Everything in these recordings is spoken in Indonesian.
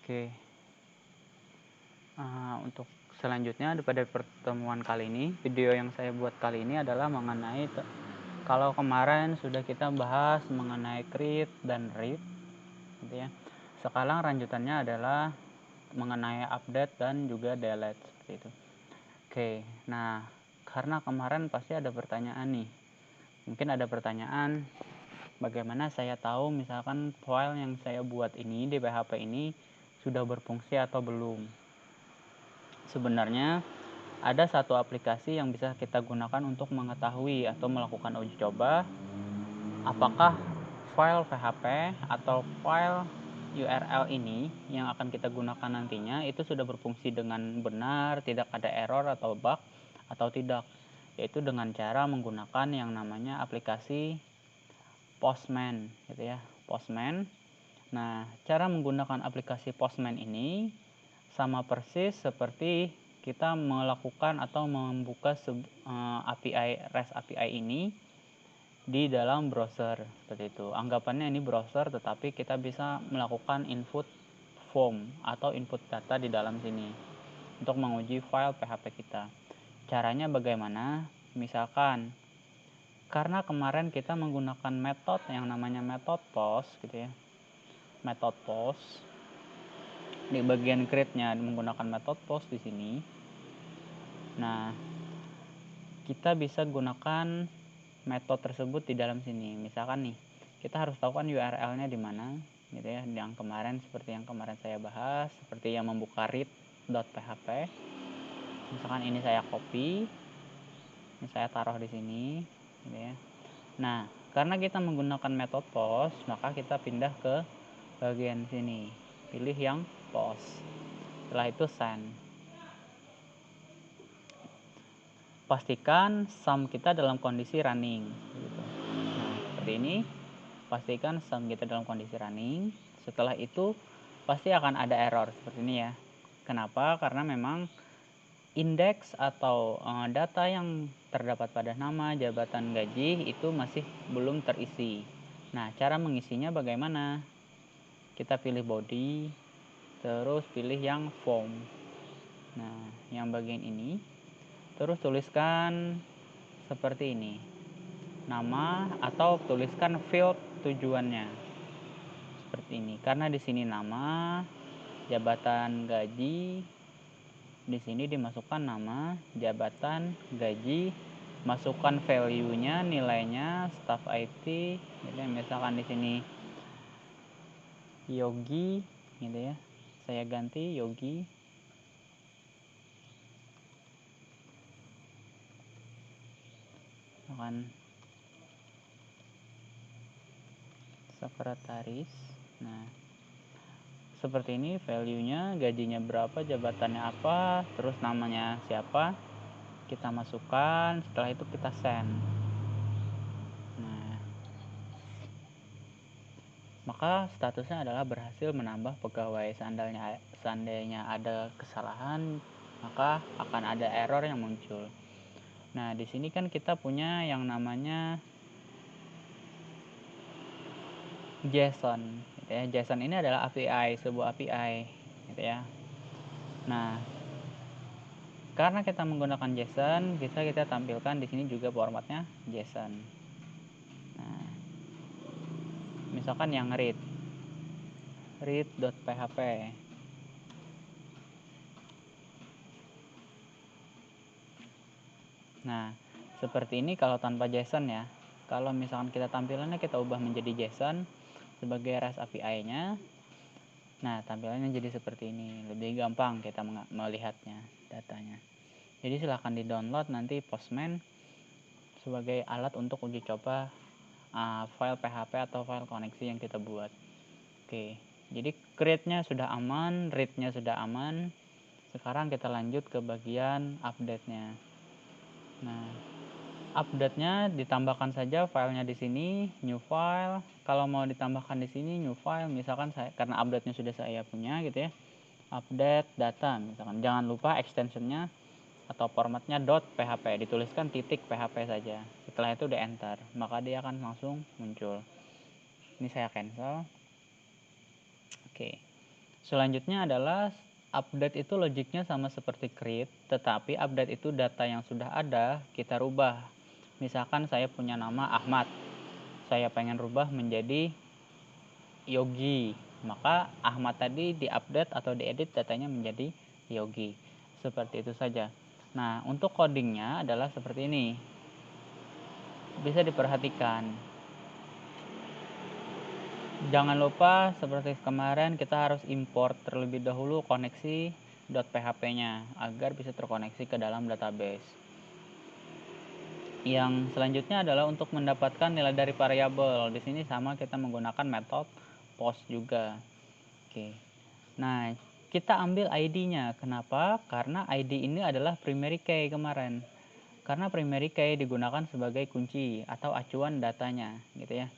Oke, untuk selanjutnya pada pertemuan kali ini, video yang saya buat kali ini adalah mengenai kalau kemarin sudah kita bahas mengenai create dan read, gitu ya. Sekarang lanjutannya adalah mengenai update dan juga delete seperti itu. Oke, nah karena kemarin pasti ada pertanyaan nih. Mungkin ada pertanyaan, bagaimana saya tahu misalkan file yang saya buat ini di PHP ini sudah berfungsi atau belum. Sebenarnya ada satu aplikasi yang bisa kita gunakan untuk mengetahui atau melakukan uji coba apakah file PHP atau file URL ini yang akan kita gunakan nantinya itu sudah berfungsi dengan benar, tidak ada error atau bug atau tidak, yaitu dengan cara menggunakan yang namanya aplikasi Postman, gitu ya, Postman. Nah, cara menggunakan aplikasi Postman ini sama persis seperti kita melakukan atau membuka API REST API ini di dalam browser seperti itu. Anggapannya ini browser, tetapi kita bisa melakukan input form atau input data di dalam sini untuk menguji file PHP kita. Caranya bagaimana? Misalkan karena kemarin kita menggunakan metode yang namanya method post, gitu ya. Method post di bagian create-nya menggunakan method post di sini. Nah, kita bisa gunakan metode tersebut di dalam sini. Misalkan nih, kita harus tahu kan URL-nya di mana, gitu ya. Yang kemarin seperti yang kemarin saya bahas, seperti yang membuka read.php. Misalkan ini saya copy, ini saya taruh di sini, gitu ya. Nah, karena kita menggunakan metode post, maka kita pindah ke bagian sini. Pilih yang post. Setelah itu send. Pastikan sum kita dalam kondisi running, gitu. Nah, seperti ini. Pastikan sum kita dalam kondisi running. Setelah itu pasti akan ada error seperti ini ya. Kenapa? Karena memang indeks atau data yang terdapat pada nama, jabatan, gaji itu masih belum terisi. Nah, cara mengisinya bagaimana? Kita pilih body, terus pilih yang form. Nah, yang bagian ini, terus tuliskan seperti ini, nama atau tuliskan field tujuannya seperti ini. Karena di sini nama, jabatan, gaji, di sini dimasukkan nama, jabatan, gaji, masukkan value-nya, nilainya, staff IT, gitu ya. Misalkan di sini Yogi, gitu ya. Saya ganti Yogi. Misalkan sekretaris. Nah, seperti ini value-nya, gajinya berapa, jabatannya apa, terus namanya siapa. Kita masukkan, setelah itu kita send. Nah, maka statusnya adalah berhasil menambah pegawai. Seandainya ada kesalahan, maka akan ada error yang muncul. Nah, di sini kan kita punya yang namanya JSON, gitu ya. JSON ini adalah API, sebuah API, gitu ya. Nah, karena kita menggunakan JSON, bisa kita tampilkan di sini juga formatnya JSON. Nah, misalkan yang read.php. Nah, seperti ini kalau tanpa JSON ya. Kalau misalkan kita tampilannya kita ubah menjadi JSON sebagai REST API-nya, nah tampilannya jadi seperti ini. Lebih gampang kita melihatnya, datanya. Jadi silahkan di-download nanti Postman sebagai alat untuk uji coba file PHP atau file koneksi yang kita buat. Oke, jadi create-nya sudah aman, read-nya sudah aman. Sekarang kita lanjut ke bagian update-nya. Nah, update-nya ditambahkan saja filenya di sini, new file. Kalau mau ditambahkan di sini new file, misalkan karena update-nya sudah saya punya, gitu ya. Update data, misalkan. Jangan lupa extension-nya atau formatnya .php, dituliskan .php saja. Setelah itu di enter, maka dia akan langsung muncul. Ini saya cancel. Oke. Selanjutnya adalah update itu logiknya sama seperti create, tetapi update itu data yang sudah ada kita rubah. Misalkan saya punya nama Ahmad, saya pengen rubah menjadi Yogi, maka Ahmad tadi diupdate atau diedit datanya menjadi Yogi. Seperti itu saja. Nah, untuk codingnya adalah seperti ini. Bisa diperhatikan. Jangan lupa seperti kemarin kita harus import terlebih dahulu koneksi .php-nya agar bisa terkoneksi ke dalam database. Yang selanjutnya adalah untuk mendapatkan nilai dari variabel. Di sini sama kita menggunakan metode post juga. Oke. Nah, kita ambil ID-nya. Kenapa? Karena ID ini adalah primary key kemarin. Karena primary key digunakan sebagai kunci atau acuan datanya, gitu ya.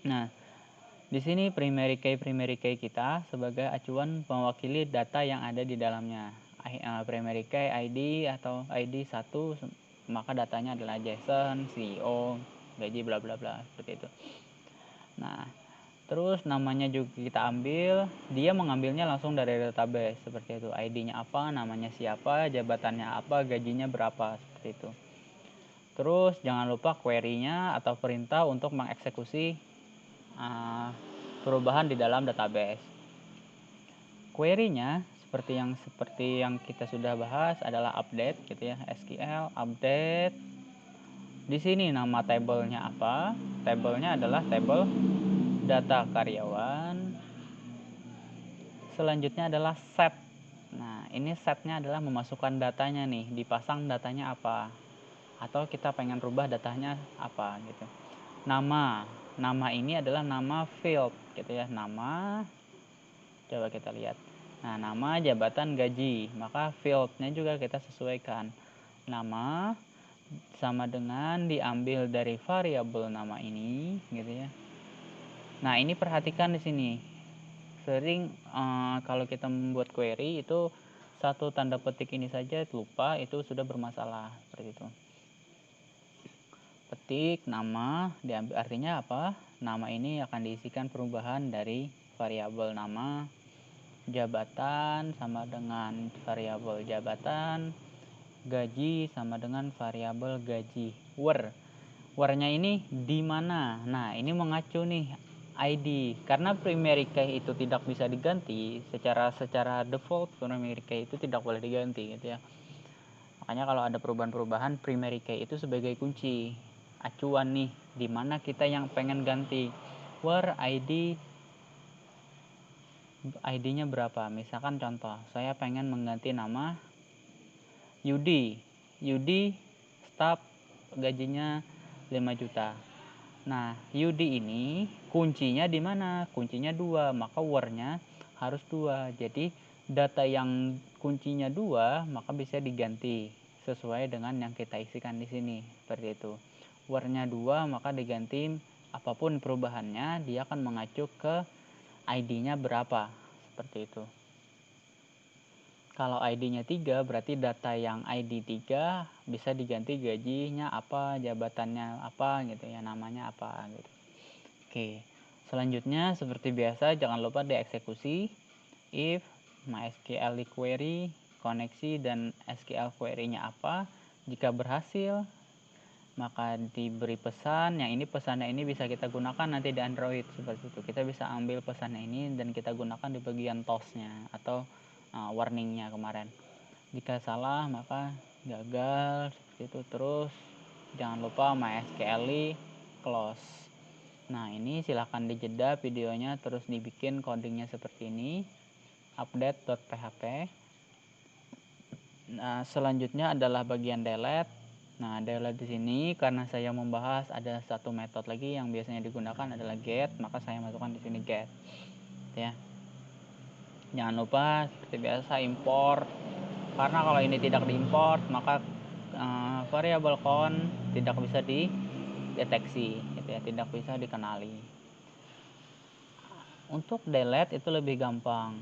Nah, di sini primary key kita sebagai acuan mewakili data yang ada di dalamnya. Primary key ID atau ID 1, maka datanya adalah Jason, CEO, gaji bla bla bla, seperti itu. Nah, terus namanya juga kita ambil, dia mengambilnya langsung dari database seperti itu. ID-nya apa, namanya siapa, jabatannya apa, gajinya berapa, seperti itu. Terus jangan lupa query-nya atau perintah untuk mengeksekusi perubahan di dalam database. Query-nya seperti yang kita sudah bahas adalah update gitu ya, SQL update. Di sini nama tabelnya apa? Tabelnya adalah tabel data karyawan. Selanjutnya adalah set. Nah, ini setnya adalah memasukkan datanya nih, dipasang datanya apa, atau kita pengen rubah datanya apa gitu. Nama ini adalah nama field gitu ya, nama, coba kita lihat. Nah, nama, jabatan, gaji, maka fieldnya juga kita sesuaikan. Nama sama dengan diambil dari variabel nama ini gitu ya. Nah, ini perhatikan di sini. Sering kalau kita membuat query itu satu tanda petik ini saja lupa, itu sudah bermasalah seperti itu. Petik nama diambil, artinya apa? Nama ini akan diisikan perubahan dari variabel nama. Jabatan sama dengan variabel jabatan. Gaji sama dengan variabel gaji. Where-nya ini di mana? Nah, ini mengacu nih ID, karena primary key itu tidak bisa diganti secara default. Primary key itu tidak boleh diganti gitu ya. Makanya kalau ada perubahan-perubahan, primary key itu sebagai kunci acuan nih, di mana kita yang pengen ganti. Where ID-nya berapa? Misalkan contoh, saya pengen mengganti nama Yudi. Yudi staff gajinya 5 juta. Nah, Yudi ini kuncinya di mana? Kuncinya 2, maka where-nya harus 2. Jadi data yang kuncinya 2 maka bisa diganti sesuai dengan yang kita isikan di sini. Seperti itu. Where-nya 2 maka diganti apapun perubahannya, dia akan mengacu ke ID-nya berapa. Seperti itu. Kalau ID-nya 3 berarti data yang ID 3 bisa diganti gajinya apa, jabatannya apa gitu ya, namanya apa gitu. Oke. Selanjutnya seperti biasa jangan lupa dieksekusi if MySQL query, koneksi dan SQL query-nya apa. Jika berhasil maka diberi pesan, yang ini pesannya ini bisa kita gunakan nanti di Android seperti itu. Kita bisa ambil pesannya ini dan kita gunakan di bagian toast-nya atau warning-nya kemarin. Jika salah maka gagal seperti itu. Terus jangan lupa MySQL close. Nah, ini silahkan dijeda videonya, terus dibikin codingnya seperti ini, update.php. Nah, selanjutnya adalah bagian delete. Nah, delete di sini karena saya membahas ada satu metode lagi yang biasanya digunakan adalah get, maka saya masukkan di sini get. Ya. Jangan lupa seperti biasa import. Karena kalau ini tidak diimport, maka variabel count tidak bisa dideteksi, gitu ya, tidak bisa dikenali. Untuk delete itu lebih gampang.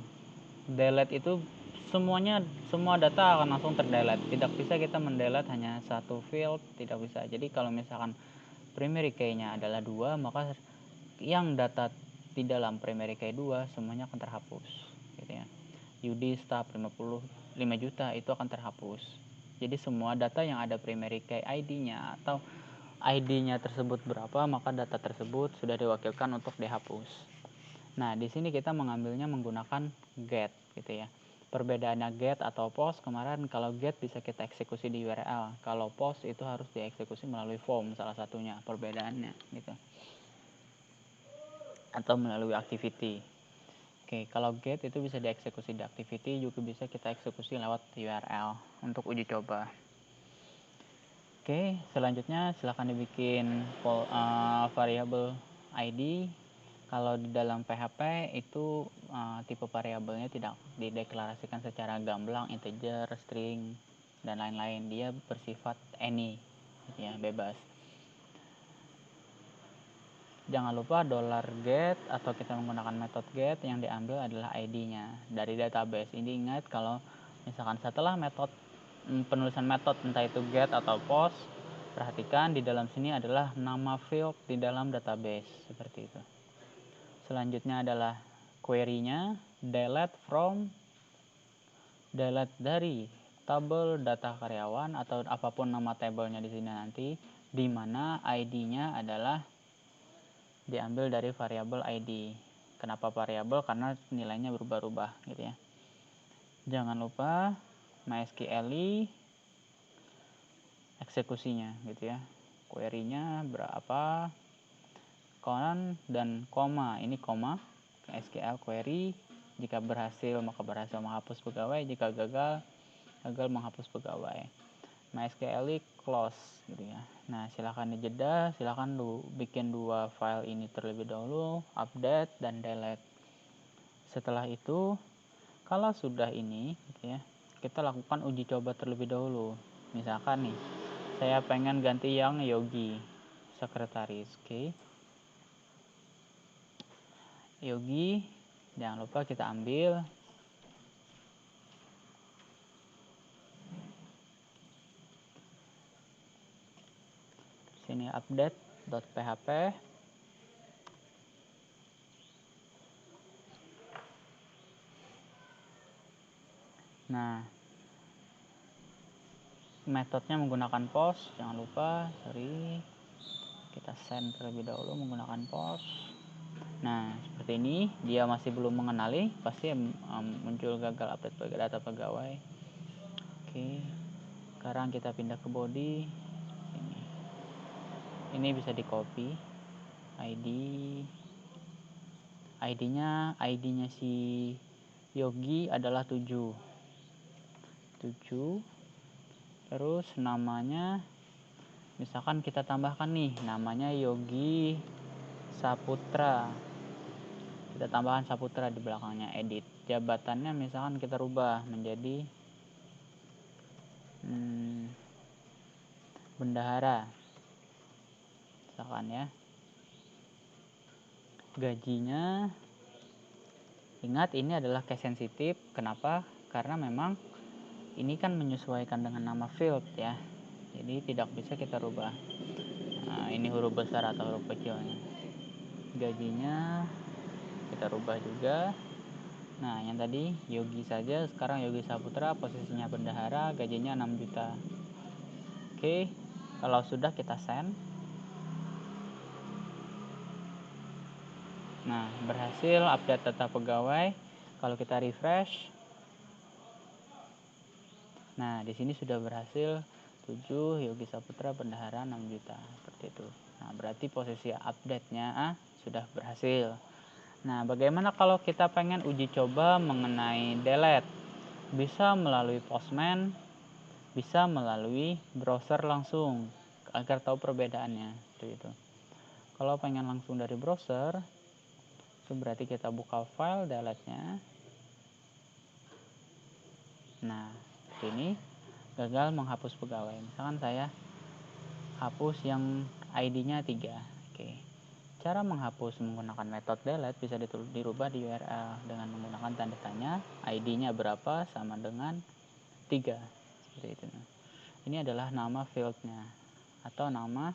Delete itu semua data akan langsung terdelete. Tidak bisa kita mendelete hanya satu field, tidak bisa. Jadi kalau misalkan primary key-nya adalah 2, maka yang data di dalam primary key 2 semuanya akan terhapus gitu ya. UD stop 55 juta itu akan terhapus. Jadi semua data yang ada primary key ID-nya atau ID-nya tersebut berapa, maka data tersebut sudah diwakilkan untuk dihapus. Nah, di sini kita mengambilnya menggunakan get gitu ya. Perbedaannya get atau post, kemarin kalau get bisa kita eksekusi di URL, kalau post itu harus dieksekusi melalui form salah satunya perbedaannya gitu. Atau melalui activity. Oke, kalau get itu bisa dieksekusi di activity, juga bisa kita eksekusi lewat URL untuk uji coba. Oke, selanjutnya silahkan dibikin variable ID. Kalau di dalam PHP itu tipe variabelnya tidak dideklarasikan secara gamblang, integer, string, dan lain-lain. Dia bersifat any, ya, bebas. Jangan lupa $get atau kita menggunakan metode get yang diambil adalah ID-nya dari database. Ini ingat kalau misalkan setelah metode penulisan metode entah itu get atau post, perhatikan di dalam sini adalah nama field di dalam database seperti itu. Selanjutnya adalah query-nya delete dari tabel data karyawan atau apapun nama tabelnya di sini nanti, di mana ID-nya adalah diambil dari variabel ID. Kenapa variabel? Karena nilainya berubah-ubah gitu ya. Jangan lupa MySQL eksekusinya gitu ya. Query-nya berapa? Dan koma. Ini koma SQL query. Jika berhasil maka berhasil menghapus pegawai, jika gagal menghapus pegawai. MySQL close gitu ya. Nah, silakan dijeda, silakan bikin dua file ini terlebih dahulu, update dan delete. Setelah itu, kalau sudah ini gitu ya, kita lakukan uji coba terlebih dahulu. Misalkan nih, saya pengen ganti yang Yogi, sekretaris, oke. Yogi, jangan lupa kita ambil sini update.php. Nah, metodenya menggunakan post, jangan lupa, kita send terlebih dahulu menggunakan post. Nah, seperti ini, dia masih belum mengenali, pasti muncul gagal update data pegawai. Oke, sekarang kita pindah ke body. Ini bisa di copy ID-nya si Yogi adalah 7. Terus namanya misalkan kita tambahkan nih, namanya Yogi Saputra. Kita tambahkan Saputra di belakangnya, edit. Jabatannya misalkan kita rubah menjadi bendahara. Misalkan ya. Gajinya, ingat ini adalah case sensitif. Kenapa? Karena memang ini kan menyesuaikan dengan nama field ya. Jadi tidak bisa kita rubah. Nah, ini huruf besar atau huruf kecilnya. Gajinya kita rubah juga. Nah, yang tadi Yogi saja, sekarang Yogi Saputra, posisinya bendahara, gajinya 6 juta. Oke, kalau sudah kita send. Nah, berhasil update data pegawai. Kalau kita refresh, nah di sini sudah berhasil 7, Yogi Saputra bendahara 6 juta, seperti itu. Nah, berarti posisi update-nya sudah berhasil. Nah, bagaimana kalau kita pengen uji coba mengenai delete? Bisa melalui Postman, bisa melalui browser langsung, agar tahu perbedaannya, seperti itu. Kalau pengen langsung dari browser, itu berarti kita buka file delete-nya. Nah, ini gagal menghapus pegawai. Misalkan saya hapus yang ID-nya 3. Oke. Cara menghapus menggunakan metode delete bisa dirubah di URL dengan menggunakan tanda tanya, ID-nya berapa sama dengan 3. Seperti itu. Ini adalah nama field-nya atau nama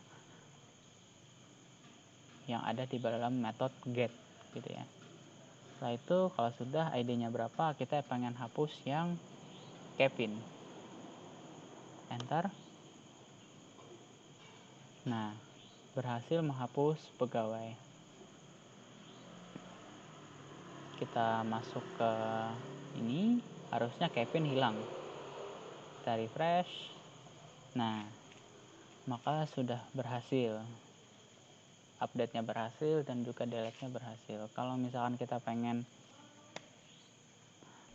yang ada di dalam metode get gitu ya. Setelah itu kalau sudah ID-nya berapa, kita pengen hapus yang Kevin. Enter. Nah, berhasil menghapus pegawai. Kita masuk ke ini, harusnya Kevin hilang. Kita refresh. Nah, maka sudah berhasil. Update-nya berhasil dan juga delete-nya berhasil. Kalau misalkan kita pengen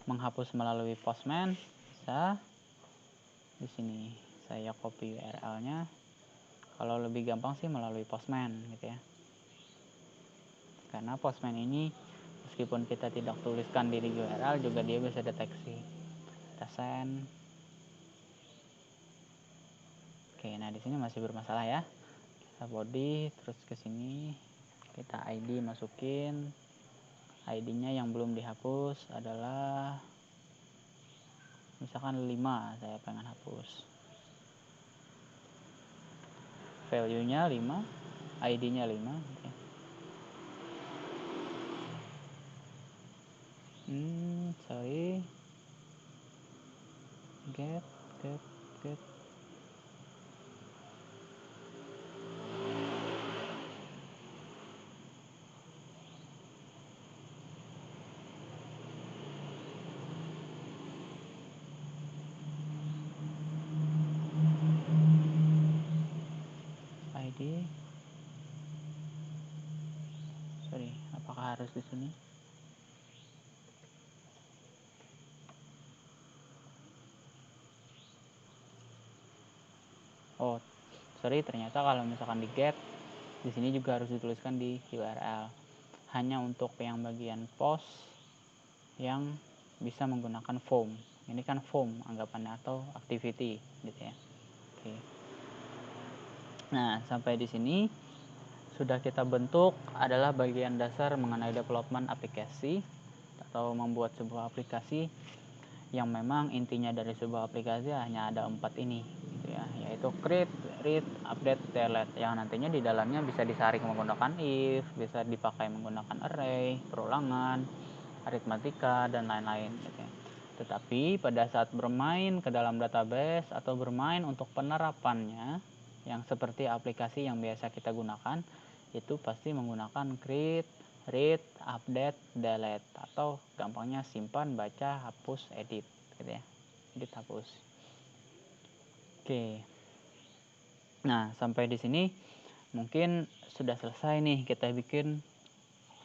menghapus melalui Postman, bisa di sini saya copy URL-nya. Kalau lebih gampang sih melalui Postman gitu ya. Karena Postman ini meskipun kita tidak tuliskan di URL juga dia bisa deteksi. Kita send. Oke, nah di sini masih bermasalah ya. Kita body terus ke sini, kita ID masukin. ID-nya yang belum dihapus adalah misalkan 5, saya pengen hapus. Value-nya 5, ID-nya 5. Okay. Sorry. Get. ID. Sorry, apakah harus di sini? Oh, sorry, ternyata kalau misalkan di get, di sini juga harus dituliskan di URL. Hanya untuk yang bagian post yang bisa menggunakan form. Ini kan form anggapannya atau activity gitu ya. Oke. Nah, sampai di sini sudah kita bentuk adalah bagian dasar mengenai development aplikasi atau membuat sebuah aplikasi yang memang intinya dari sebuah aplikasi hanya ada 4 ini gitu ya, yaitu create, read, update, delete yang nantinya di dalamnya bisa disaring menggunakan if, bisa dipakai menggunakan array, perulangan, aritmatika dan lain-lain gitu ya. Tetapi pada saat bermain ke dalam database atau bermain untuk penerapannya yang seperti aplikasi yang biasa kita gunakan itu pasti menggunakan create, read, update, delete atau gampangnya simpan, baca, hapus, edit gitu ya. Edit, hapus. Oke. Nah, sampai di sini mungkin sudah selesai nih kita bikin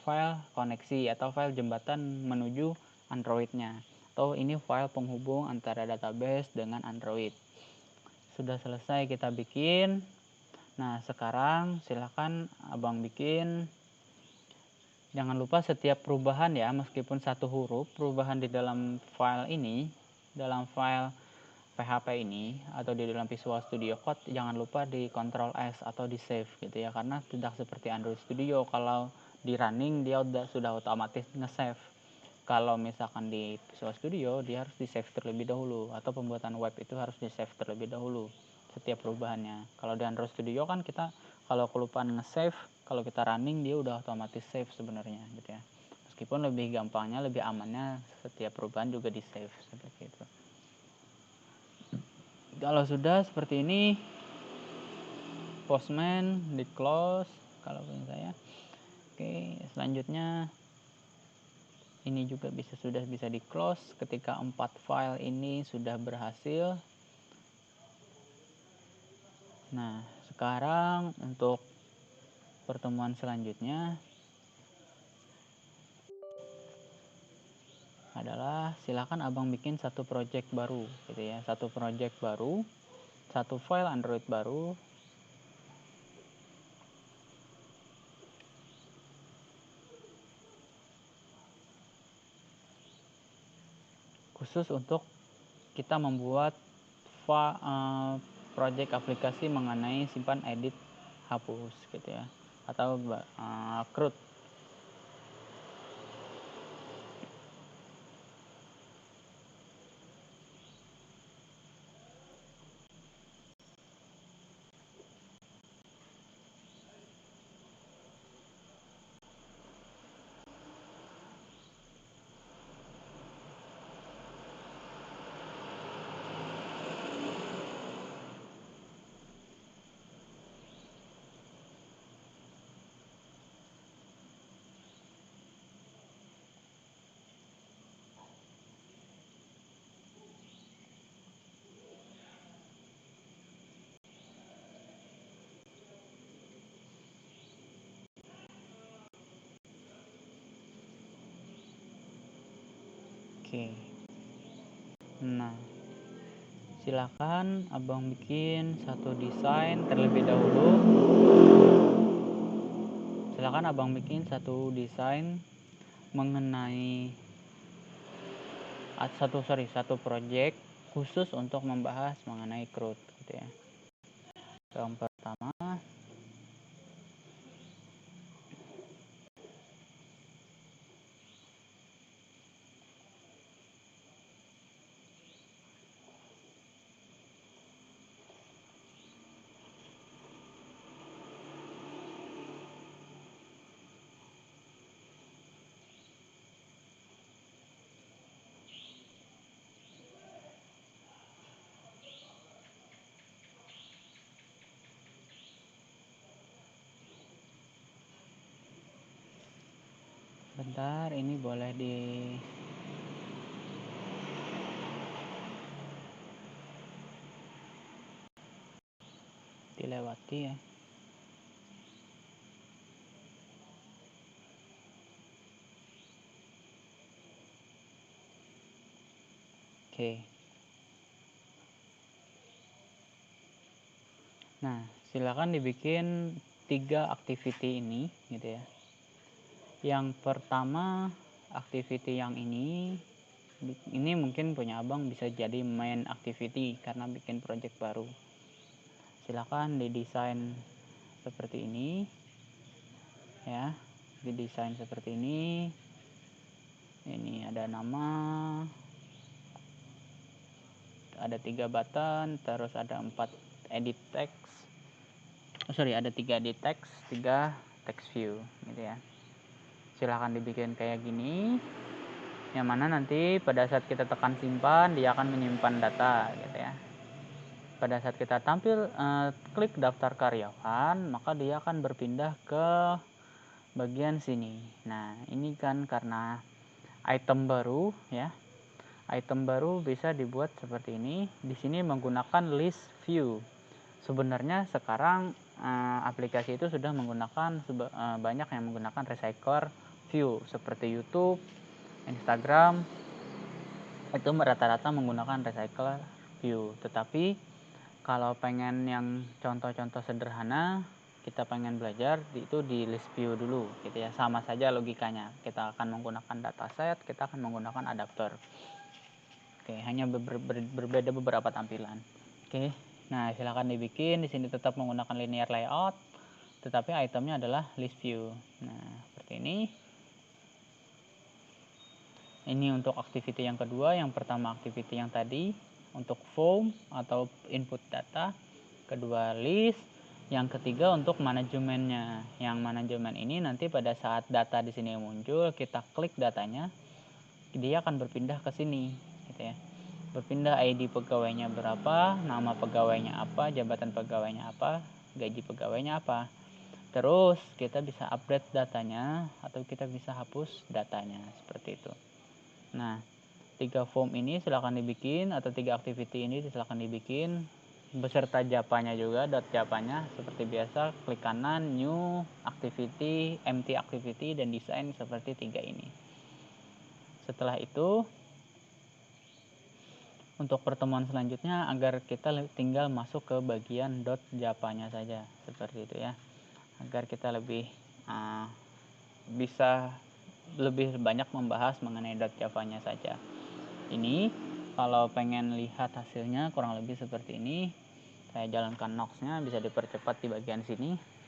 file koneksi atau file jembatan menuju Android-nya. Atau ini file penghubung antara database dengan Android. Sudah selesai kita bikin. Nah, sekarang silakan Abang bikin. Jangan lupa setiap perubahan ya, meskipun satu huruf, perubahan di dalam file ini, dalam file PHP ini atau di dalam Visual Studio Code, jangan lupa di Ctrl S atau di save gitu ya, karena tidak seperti Android Studio kalau di running dia sudah otomatis nge-save. Kalau misalkan di Visual Studio dia harus di save terlebih dahulu, atau pembuatan web itu harus di save terlebih dahulu setiap perubahannya. Kalau di Android Studio kan kita kalau kelupaan nge-save, kalau kita running dia udah otomatis save sebenarnya gitu ya. Meskipun lebih gampangnya, lebih amannya setiap perubahan juga di save seperti itu. Kalau sudah seperti ini, Postman di close kalau punya saya. Oke, selanjutnya ini juga sudah bisa di close ketika 4 file ini sudah berhasil. Nah, sekarang untuk pertemuan selanjutnya adalah silakan Abang bikin satu project baru gitu ya, satu project baru, satu file Android baru. Khusus untuk kita membuat project aplikasi mengenai simpan, edit, hapus gitu ya, atau CRUD. Oke. Nah, silakan abang bikin satu desain terlebih dahulu. Silakan abang bikin satu desain mengenai satu project khusus untuk membahas mengenai CRUD gitu ya. Yang pertama, bentar, ini boleh dilewati ya. Oke. Nah, silakan dibikin 3 activity ini gitu ya. Yang pertama, activity yang ini mungkin punya abang bisa jadi main activity karena bikin project baru. Silakan didesain seperti ini ya, didesain seperti ini. Ini ada nama, ada 3 button, terus ada 4 edit text. Ada 3 edit text, 3 text view gitu ya. Silahkan dibikin kayak gini, yang mana nanti pada saat kita tekan simpan dia akan menyimpan data gitu ya. Pada saat kita klik daftar karyawan, maka dia akan berpindah ke bagian sini. Nah, ini kan karena item baru ya. Item baru bisa dibuat seperti ini. Di sini menggunakan list view. Sebenarnya sekarang aplikasi itu sudah menggunakan banyak yang menggunakan recycler view seperti YouTube, Instagram, itu rata-rata menggunakan recycler view. Tetapi kalau pengen yang contoh-contoh sederhana, kita pengen belajar itu di list view dulu gitu ya. Sama saja logikanya. Kita akan menggunakan dataset, kita akan menggunakan adapter. Oke, hanya berbeda beberapa tampilan. Oke. Nah, silakan dibikin. Di sini tetap menggunakan linear layout, tetapi itemnya adalah list view. Nah, seperti ini. Ini untuk activity yang kedua. Yang pertama activity yang tadi untuk form atau input data. Kedua list. Yang ketiga untuk manajemennya. Yang manajemen ini nanti pada saat data di sini muncul, kita klik datanya, dia akan berpindah ke sini, gitu ya. Berpindah ID pegawainya berapa, nama pegawainya apa, jabatan pegawainya apa, gaji pegawainya apa. Terus kita bisa update datanya atau kita bisa hapus datanya seperti itu. Nah, 3 form ini silakan dibikin atau 3 activity ini silakan dibikin beserta japanya juga, japanya seperti biasa, klik kanan new activity, empty activity, dan desain seperti 3 ini. Setelah itu untuk pertemuan selanjutnya agar kita tinggal masuk ke bagian japanya saja seperti itu ya, agar kita lebih bisa lebih banyak membahas mengenai japanya saja. Ini kalau pengen lihat hasilnya kurang lebih seperti ini. Saya jalankan Nox-nya, bisa dipercepat di bagian sini.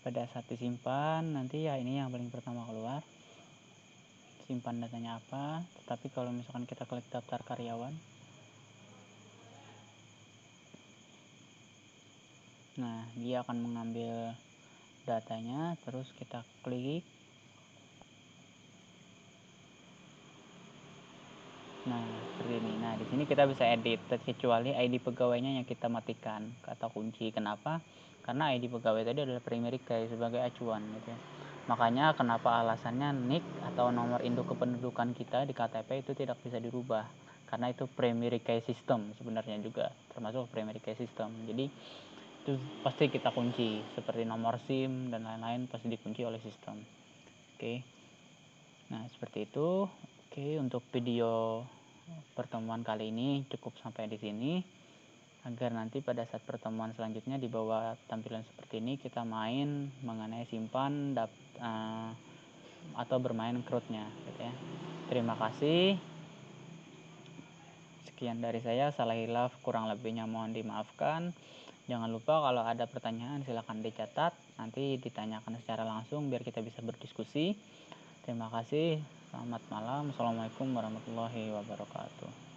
pada saat disimpan nanti ya ini yang paling pertama keluar, simpan datanya apa. Tetapi kalau misalkan kita klik daftar karyawan, nah dia akan mengambil datanya, terus kita klik. Nah, seperti ini. Nah, di sini kita bisa edit, kecuali ID pegawainya yang kita matikan atau kunci. Kenapa? Karena ID pegawai tadi adalah primary key sebagai acuan gitu ya. Makanya kenapa alasannya NIK atau nomor induk kependudukan kita di KTP itu tidak bisa dirubah. Karena itu primary key system sebenarnya juga, termasuk primary key system. Jadi itu pasti kita kunci, seperti nomor SIM dan lain-lain pasti dikunci oleh sistem. Oke. Nah, seperti itu. Oke, untuk video pertemuan kali ini cukup sampai di sini. Agar nanti pada saat pertemuan selanjutnya di bawah tampilan seperti ini kita main mengenai simpan atau bermain crowd-nya gitu ya. Terima kasih. Sekian dari saya, salah hilaf kurang lebihnya mohon dimaafkan. Jangan lupa kalau ada pertanyaan silakan dicatat, nanti ditanyakan secara langsung biar kita bisa berdiskusi. Terima kasih. Selamat malam. Assalamualaikum warahmatullahi wabarakatuh.